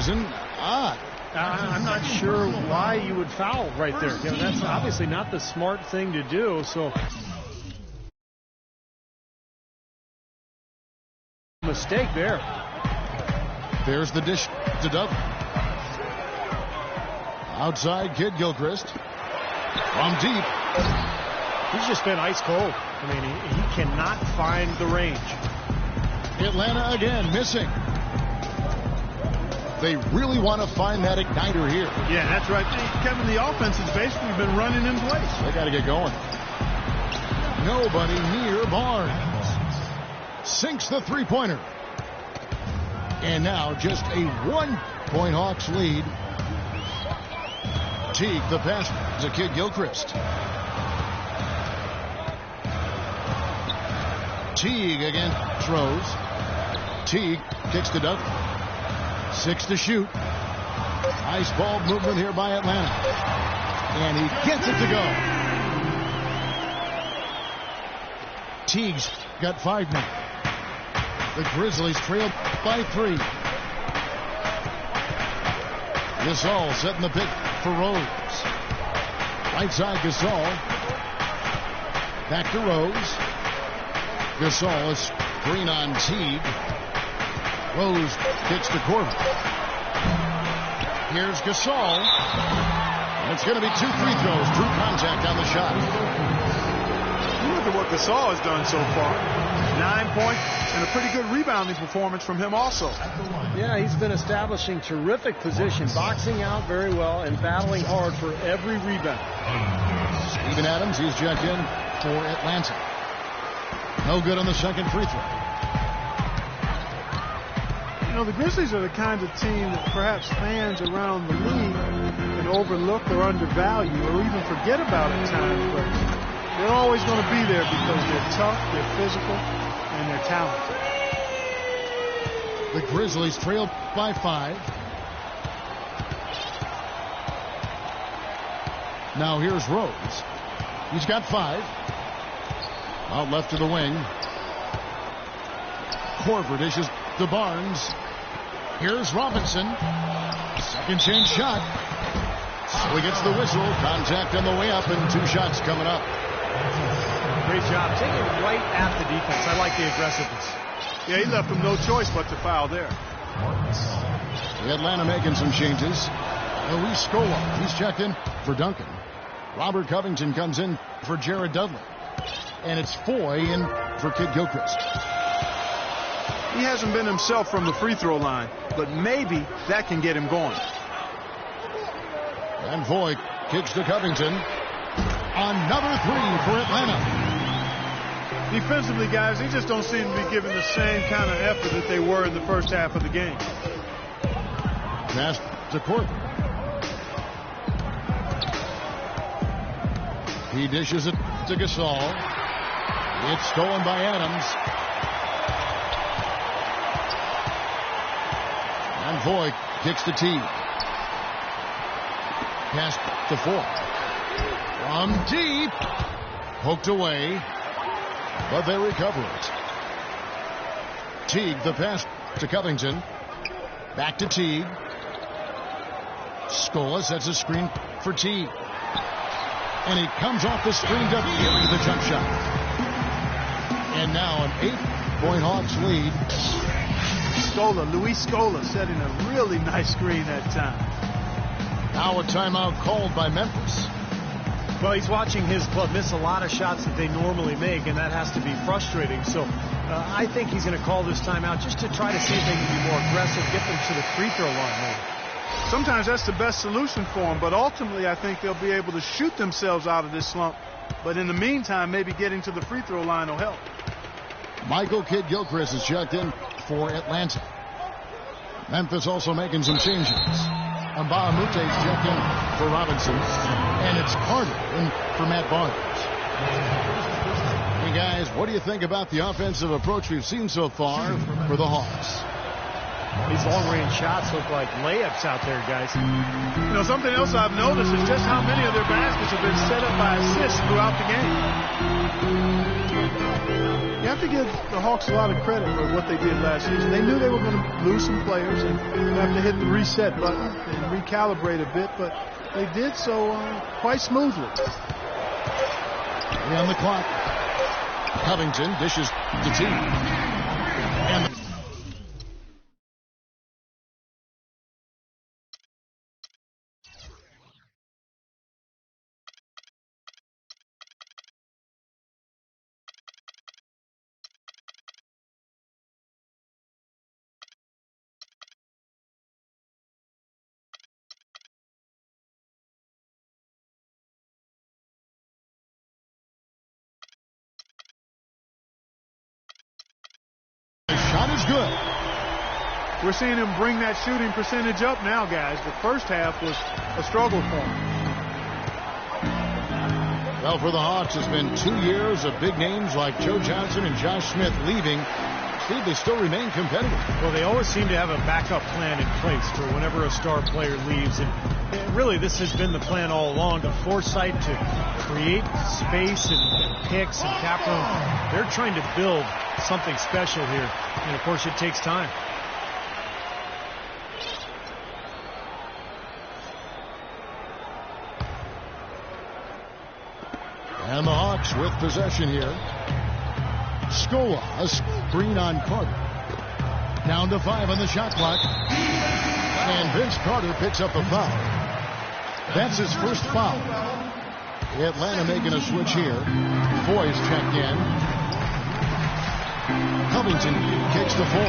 reason, odd. I'm not sure why you would foul right there. You know, that's obviously not the smart thing to do. So, mistake there. There's the dish to Dudley. Outside, Kid Gilchrist. From deep. He's just been ice cold. I mean, he cannot find the range. Atlanta again missing. They really want to find that igniter here. Yeah, that's right. Kevin, the offense has basically been running in place. They got to get going. Nobody near Barnes. Sinks the three-pointer. And now just a 1-point Hawks lead. Teague, the pass to Kid Gilchrist. Teague again throws. Teague kicks to Dudley. 6 to shoot. Nice ball movement here by Atlanta. And he gets it to go. Teague's got 5 now. The Grizzlies trail by 3. Gasol setting the pick for Rose. Right side Gasol. Back to Rose. Gasol is screen on Teague. Rose kicks to Corbin. Here's Gasol. And it's going to be 2 free throws. True contact on the shot. Look at what Gasol has done so far. 9 points and a pretty good rebounding performance from him also. Yeah, he's been establishing terrific position, boxing out very well and battling hard for every rebound. Steven Adams, he's checked in for Atlanta. No good on the second free throw. You know, the Grizzlies are the kind of team that perhaps fans around the league can overlook or undervalue or even forget about at times, but they're always going to be there because they're tough, they're physical, and they're talented. The Grizzlies trail by 5. Now here's Rose. He's got 5. Out left to the wing. Korver dishes to Barnes. Here's Robinson. Second chance shot. So he gets the whistle. Contact on the way up and 2 shots coming up. Great job. Taking it right at the defense. I like the aggressiveness. Yeah, he left him no choice but to foul there. Atlanta making some changes. Luis Scola, he's checked in for Duncan. Robert Covington comes in for Jared Dudley. And it's Foy in for Kid Gilchrist. He hasn't been himself from the free throw line, but maybe that can get him going. And Foy kicks to Covington. Another 3 for Atlanta. Defensively, guys, they just don't seem to be giving the same kind of effort that they were in the first half of the game. Pass to Corbin. He dishes it to Gasol. It's stolen by Adams. And Voigt kicks to Teague. Pass to Ford. From deep. Poked away. But they recover it. Teague, the pass to Covington. Back to Teague. Scola sets a screen for Teague. And he comes off the screen to bury the jump shot. And now an 8-point Hawks lead. Luis Scola setting a really nice screen that time. Now a timeout called by Memphis. Well, he's watching his club miss a lot of shots that they normally make, and that has to be frustrating. So I think he's going to call this timeout just to try to see if they can be more aggressive, get them to the free throw line maybe. Sometimes that's the best solution for them, but ultimately I think they'll be able to shoot themselves out of this slump. But in the meantime, maybe getting to the free throw line will help. Michael Kidd Gilchrist is checked in for Atlanta. Memphis also making some changes. Mbah-a-Moute is checked in for Robinson. And it's Carter in for Matt Barnes. Hey guys, what do you think about the offensive approach we've seen so far for the Hawks? These long-range shots look like layups out there, guys. You know, something else I've noticed is just how many of their baskets have been set up by assists throughout the game. Yeah, have to give the Hawks a lot of credit for what they did last season. They knew they were going to lose some players and have to hit the reset button and recalibrate a bit, but they did so quite smoothly. On the clock. Covington dishes to T. And shot is good. We're seeing him bring that shooting percentage up now, guys. The first half was a struggle for him. Well, for the Hawks, it's been 2 years of big names like Joe Johnson and Josh Smith leaving. Steve, they still remain competitive. Well, they always seem to have a backup plan in place for whenever a star player leaves. And really, this has been the plan all along, the foresight to create space and picks and cap room. They're trying to build something special here. And, of course, it takes time. And the Hawks with possession here. Scola, a screen on Carter. Down to 5 on the shot clock. And Vince Carter picks up a foul. That's his first foul. Atlanta making a switch here. Foy's checked in. Covington kicks to 4.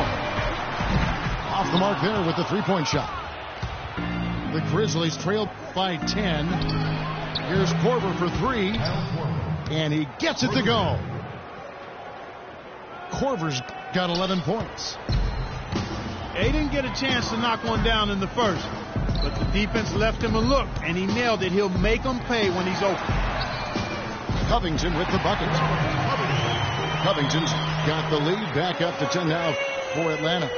Off the mark there with the three-point shot. The Grizzlies trail by 10. Here's Korver for 3. And he gets it to go. Korver's got 11 points. They didn't get a chance to knock one down in the first, but the defense left him a look, and he nailed it. He'll make them pay when he's open. Covington with the bucket. Covington's got the lead back up to 10 now for Atlanta.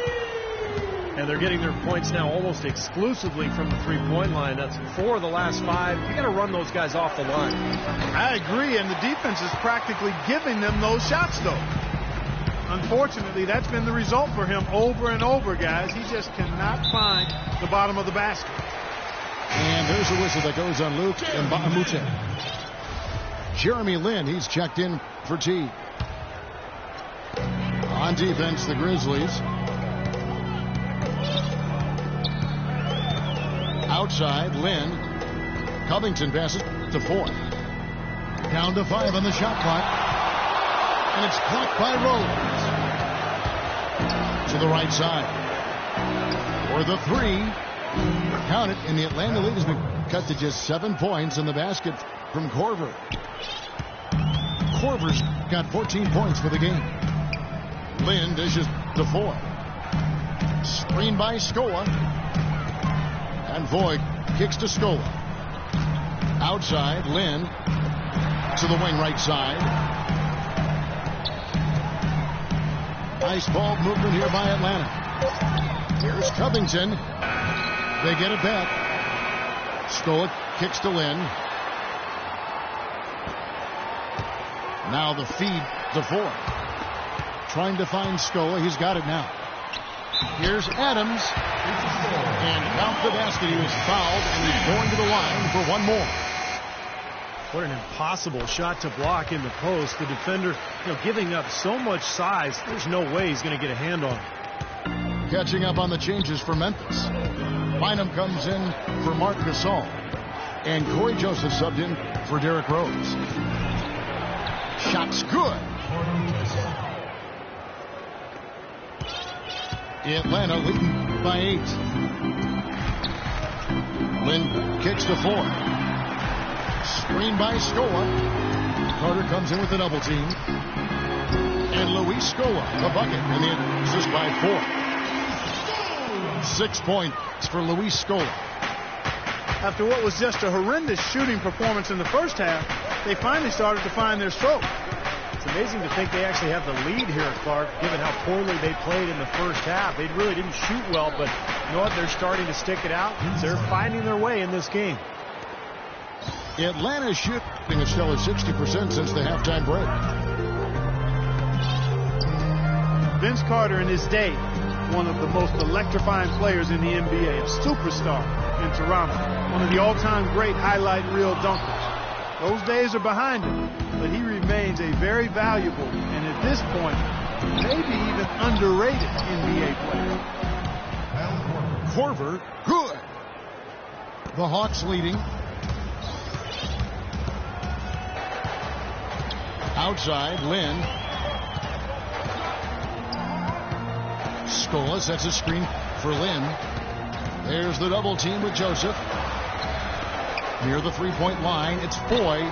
And they're getting their points now almost exclusively from the three-point line. That's 4 of the last 5. You got to run those guys off the line. I agree, and the defense is practically giving them those shots, though. Unfortunately, that's been the result for him over and over, guys. He just cannot find the bottom of the basket. And there's a whistle that goes on Luke and Bahamute. Jeremy Lin, he's checked in for T. On defense, the Grizzlies. Outside, Lin. Covington passes to 4. Down to 5 on the shot clock. And it's blocked by Rose. To the right side. For the 3. Count it, and the Atlanta lead has been cut to just 7 points in the basket from Korver. Korver's got 14 points for the game. Lin dishes to 4. Screen by Scola. And Voigt kicks to Scola. Outside, Lin to the wing right side. Nice ball movement here by Atlanta. Here's Covington. They get it back. Scola kicks to Lin. Now the feed to 4. Trying to find Scola. He's got it now. Here's Adams. And count the basket. He was fouled, and he's going to the line for one more. What an impossible shot to block in the post. The defender, giving up so much size, there's no way he's going to get a hand on it. Catching up on the changes for Memphis. Bynum comes in for Mark Gasol. And Corey Joseph subbed in for Derrick Rose. Shot's good. Atlanta leading by 8. Lin kicks to 4. Screen by Scola. Carter comes in with a double team. And Luis Scola, the bucket, and the assist by 4. 6 points for Luis Scola. After what was just a horrendous shooting performance in the first half, they finally started to find their stroke. It's amazing to think they actually have the lead here, Clark, given how poorly they played in the first half. They really didn't shoot well, but you know what? They're starting to stick it out. They're finding their way in this game. Atlanta's shooting a stellar 60% since the halftime break. Vince Carter in his day, one of the most electrifying players in the NBA, a superstar in Toronto, one of the all-time great highlight reel dunkers. Those days are behind him, but he remains a very valuable and at this point, maybe even underrated NBA player. Korver, good. The Hawks leading. Outside, Lynn. Scola sets a screen for Lynn. There's the double team with Joseph. Near the three-point line, it's Foy.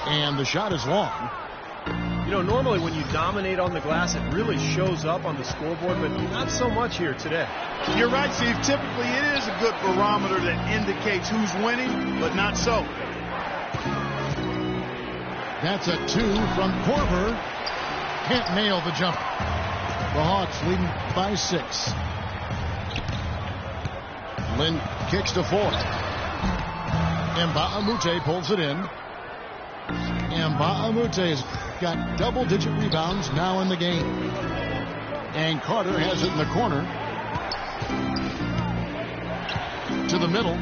And the shot is long. You know, normally when you dominate on the glass, it really shows up on the scoreboard, but not so much here today. You're right, Steve. Typically, it is a good barometer that indicates who's winning, but not so. That's a 2 from Korver. Can't nail the jumper. The Hawks leading by 6. Lynn kicks to Foy. Mba'amute pulls it in. Mba'amute's got double-digit rebounds now in the game. And Carter has it in the corner. To the middle.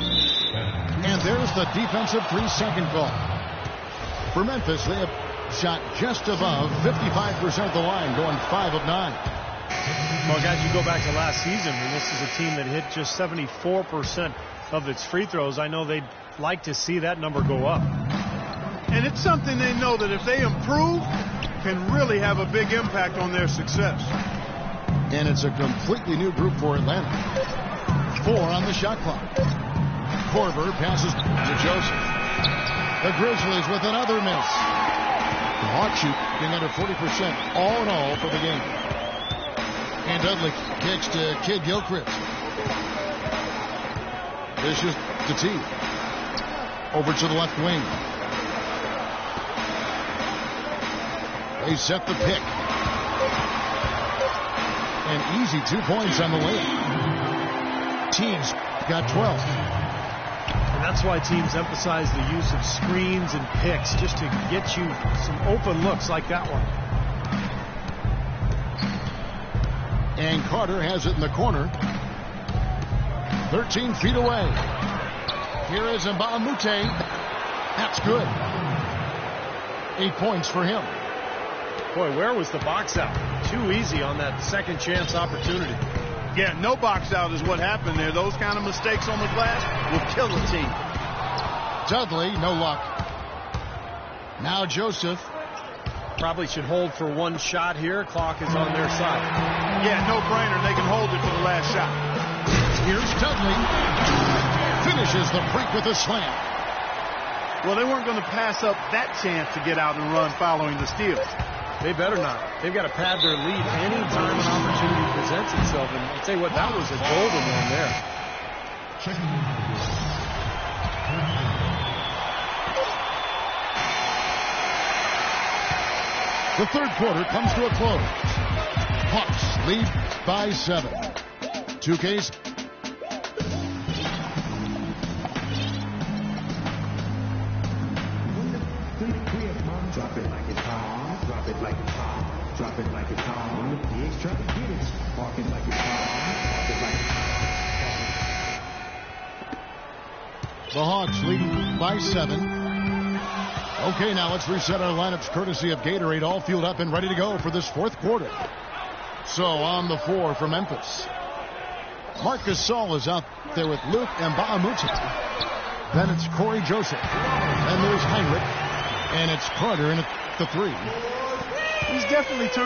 And there's the defensive 3-second call. For Memphis, they have shot just above 55% of the line, going 5 of 9. Well, guys, you go back to last season, and this is a team that hit just 74% of its free throws. I know they'd like to see that number go up. And it's something they know that if they improve, can really have a big impact on their success. And it's a completely new group for Atlanta. 4 on the shot clock. Korver passes to Joseph. The Grizzlies with another miss. The Hawks shooting under 40% all in all for the game. And Dudley kicks to Kid Gilchrist. This is the T. Over to the left wing. They set the pick. An easy 2 points on the layup. Teams got 12. And that's why teams emphasize the use of screens and picks, just to get you some open looks like that one. And Carter has it in the corner. 13 feet away. Here is Mba'amute. That's good. 8 points for him. Boy, where was the box out? Too easy on that second chance opportunity. Yeah, no box out is what happened there. Those kind of mistakes on the glass will kill a team. Dudley, no luck. Now Joseph. Probably should hold for one shot here. Clock is on their side. Yeah, no brainer. They can hold it for the last shot. Here's Dudley. Finishes the break with a slam. Well, they weren't going to pass up that chance to get out and run following the steal. They better not. They've got to pad their lead any time an opportunity presents itself. And I'll tell you what, that was a golden one there. The third quarter comes to a close. Hawks lead by 7. 2Ks. Drop it like it's hot. Drop it like it's hot. Drop it like it's hot. When the pigs try to get it, park it like it's hot. Park it like it's hot. The Hawks leading by 7. Okay, now let's reset our lineups courtesy of Gatorade, all fueled up and ready to go for this fourth quarter. So on the floor for Memphis, Marcus Saul is out there with Luke Mba'amute. Then it's Corey Joseph. Then there's Heinrich. And it's Carter in at the 3. He's definitely turned